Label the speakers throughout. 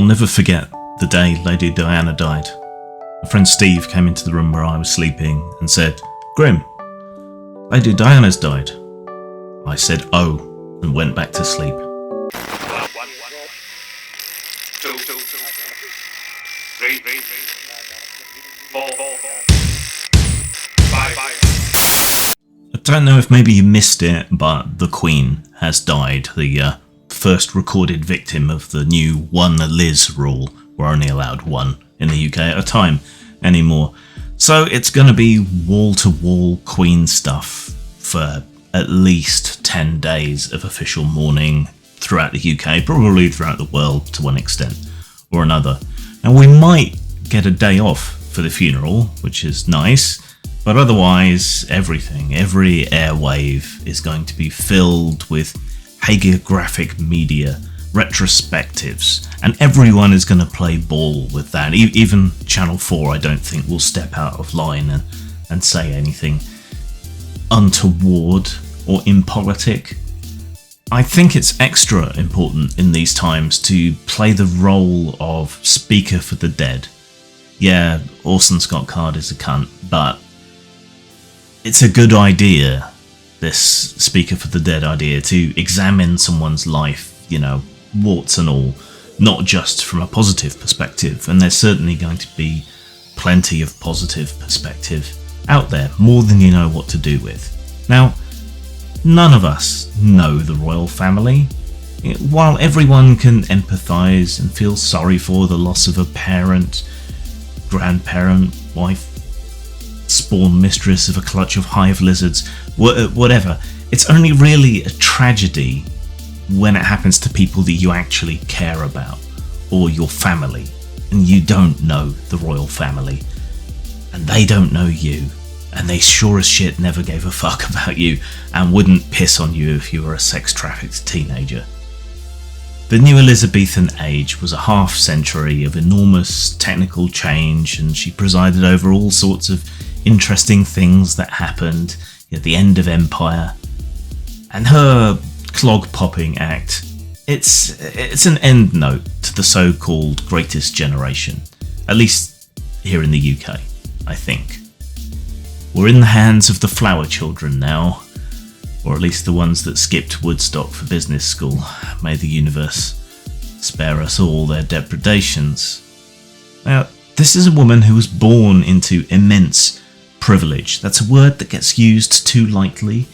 Speaker 1: I'll never forget the day Lady Diana died. My friend Steve came into the room where I was sleeping and said, "Grim, Lady Diana's died." I said, "Oh," and went back to sleep. I don't know if maybe you missed it, but the Queen has died, the first recorded victim of the new one Liz rule. We're only allowed one in the UK at a time anymore. So it's going to be wall-to-wall Queen stuff for at least 10 days of official mourning throughout the UK, probably throughout the world to one extent or another. And we might get a day off for the funeral, which is nice, but otherwise everything, every airwave is going to be filled with hagiographic media, retrospectives, and everyone is going to play ball with that. Even Channel 4 I don't think will step out of line and say anything untoward or impolitic. I think it's extra important in these times to play the role of speaker for the dead. Yeah, Orson Scott Card is a cunt, but it's a good idea, this speaker for the dead idea, to examine someone's life, warts and all, not just from a positive perspective, and there's certainly going to be plenty of positive perspective out there, more than you know what to do with. Now, none of us know the royal family. While everyone can empathise and feel sorry for the loss of a parent, grandparent, wife, spawn mistress of a clutch of hive lizards, whatever, it's only really a tragedy when it happens to people that you actually care about, or your family, and you don't know the royal family, and they don't know you, and they sure as shit never gave a fuck about you and wouldn't piss on you if you were a sex-trafficked teenager. The new Elizabethan age was a half-century of enormous technical change, and she presided over all sorts of interesting things that happened at the end of empire. And her clog-popping act, it's an end note to the so-called greatest generation, at least here in the UK, I think. We're in the hands of the flower children now, or at least the ones that skipped Woodstock for business school. May the universe spare us all their depredations. Now, this is a woman who was born into immense privilege. That's a word that gets used too lightly,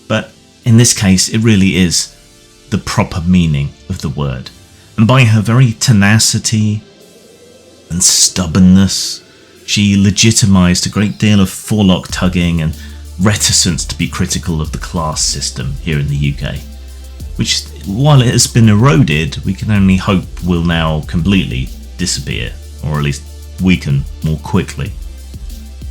Speaker 1: but in this case it really is the proper meaning of the word. And by her very tenacity and stubbornness, she legitimised a great deal of forelock tugging and reticence to be critical of the class system here in the UK, which, while it has been eroded, we can only hope will now completely disappear, or at least weaken more quickly.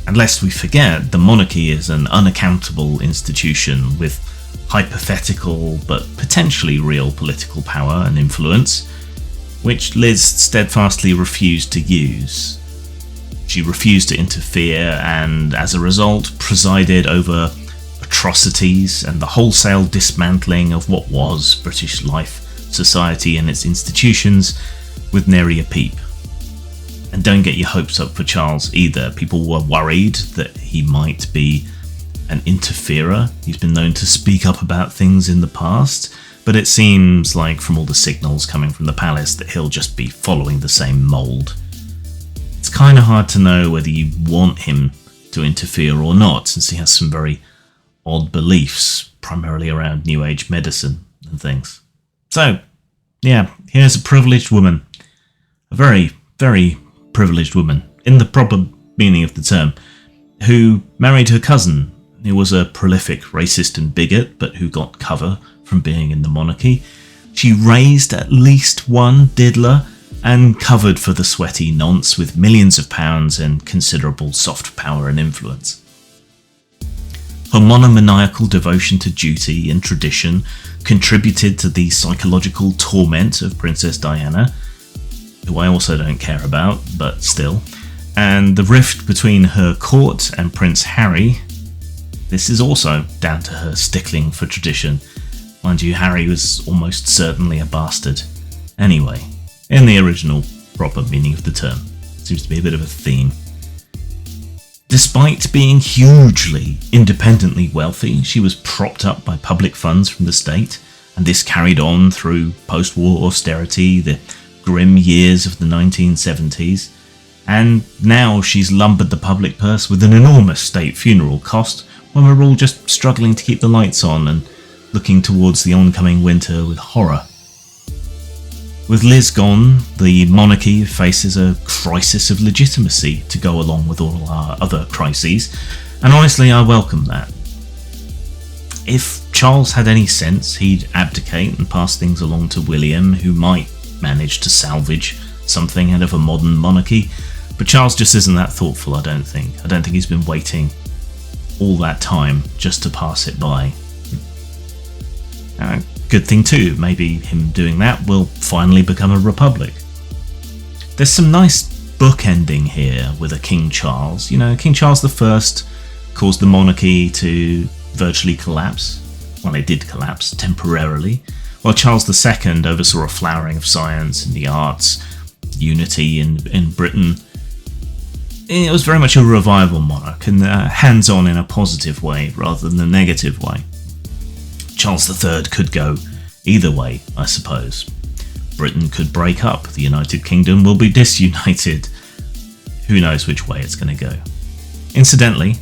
Speaker 1: And lest we forget, the monarchy is an unaccountable institution with hypothetical but potentially real political power and influence, which Liz steadfastly refused to use. She refused to interfere and, as a result, presided over atrocities and the wholesale dismantling of what was British life, society and its institutions with nary a peep. And don't get your hopes up for Charles either. People were worried that he might be an interferer. He's been known to speak up about things in the past, but it seems like from all the signals coming from the palace that he'll just be following the same mould. It's kind of hard to know whether you want him to interfere or not, since he has some very odd beliefs, primarily around New Age medicine and things. So, yeah, here's a privileged woman. A very, very privileged woman, in the proper meaning of the term, who married her cousin, who was a prolific racist and bigot, but who got cover from being in the monarchy. She raised at least one diddler and covered for the sweaty nonce with millions of pounds and considerable soft power and influence. Her monomaniacal devotion to duty and tradition contributed to the psychological torment of Princess Diana, who I also don't care about, but still, and the rift between her court and Prince Harry. This is also down to her stickling for tradition. Mind you, Harry was almost certainly a bastard. Anyway, in the original proper meaning of the term. Seems to be a bit of a theme. Despite being hugely independently wealthy, she was propped up by public funds from the state, and this carried on through post-war austerity, the grim years of the 1970s, and now she's lumbered the public purse with an enormous state funeral cost when we're all just struggling to keep the lights on and looking towards the oncoming winter with horror. With Liz gone, the monarchy faces a crisis of legitimacy to go along with all our other crises, and honestly I welcome that. If Charles had any sense, he'd abdicate and pass things along to William, who might manage to salvage something out of a modern monarchy, but Charles just isn't that thoughtful, I don't think. I don't think he's been waiting all that time just to pass it by. Good thing too, maybe him doing that will finally become a republic. There's some nice bookending here with a King Charles. You know, King Charles I caused the monarchy to virtually collapse. Well, it did collapse temporarily, while Charles II oversaw a flowering of science and the arts, unity in Britain. It was very much a revival monarch, and hands-on in a positive way rather than a negative way. Charles III could go either way, I suppose. Britain could break up, the United Kingdom will be disunited. Who knows which way it's going to go. Incidentally,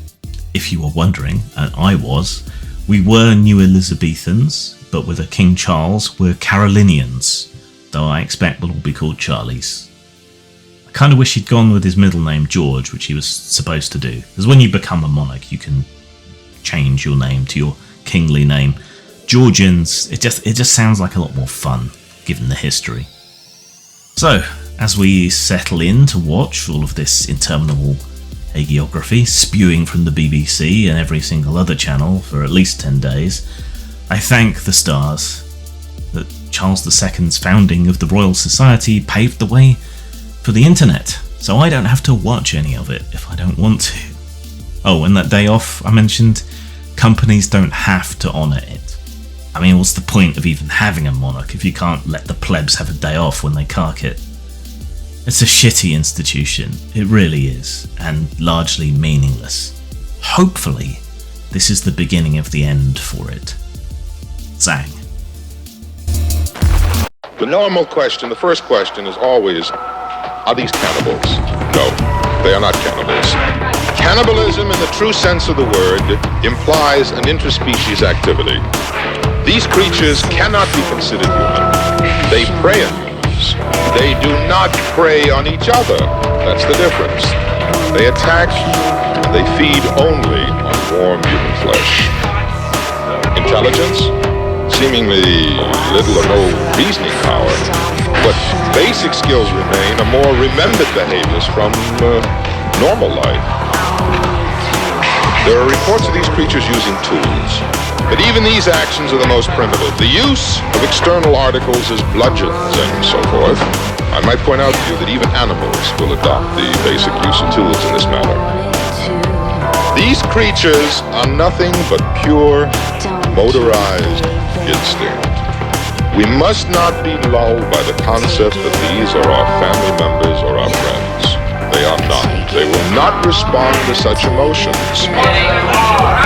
Speaker 1: if you were wondering, and I was, we were New Elizabethans, but with a King Charles, we're Carolinians, though I expect we'll all be called Charlies. I kind of wish he'd gone with his middle name George, which he was supposed to do, because when you become a monarch, you can change your name to your kingly name. Georgians, it just sounds like a lot more fun, given the history. So, as we settle in to watch all of this interminable hagiography spewing from the BBC and every single other channel for at least 10 days, I thank the stars that Charles II's founding of the Royal Society paved the way for the internet, so I don't have to watch any of it if I don't want to. Oh, and that day off I mentioned, companies don't have to honour it. I mean, what's the point of even having a monarch if you can't let the plebs have a day off when they cark it? It's a shitty institution, it really is, and largely meaningless. Hopefully, this is the beginning of the end for it. Zang.
Speaker 2: The normal question, the first question is always, are these cannibals? No, they are not cannibals. Cannibalism in the true sense of the word implies an interspecies activity. These creatures cannot be considered human. They prey on humans. They do not prey on each other. That's the difference. They attack and they feed only on warm human flesh. Intelligence? Seemingly little or no reasoning power, but basic skills remain are more remembered behaviors from normal life. There are reports of these creatures using tools, but even these actions are the most primitive. The use of external articles as bludgeons and so forth. I might point out to you that even animals will adopt the basic use of tools in this matter. These creatures are nothing but pure, motorized instinct. We must not be lulled by the concept that these are our family members or our friends. They are not. They will not respond to such emotions.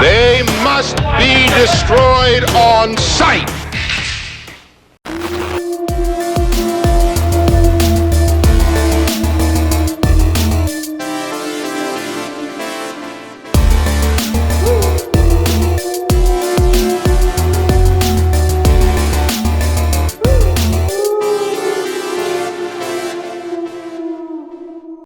Speaker 2: They must be destroyed on sight.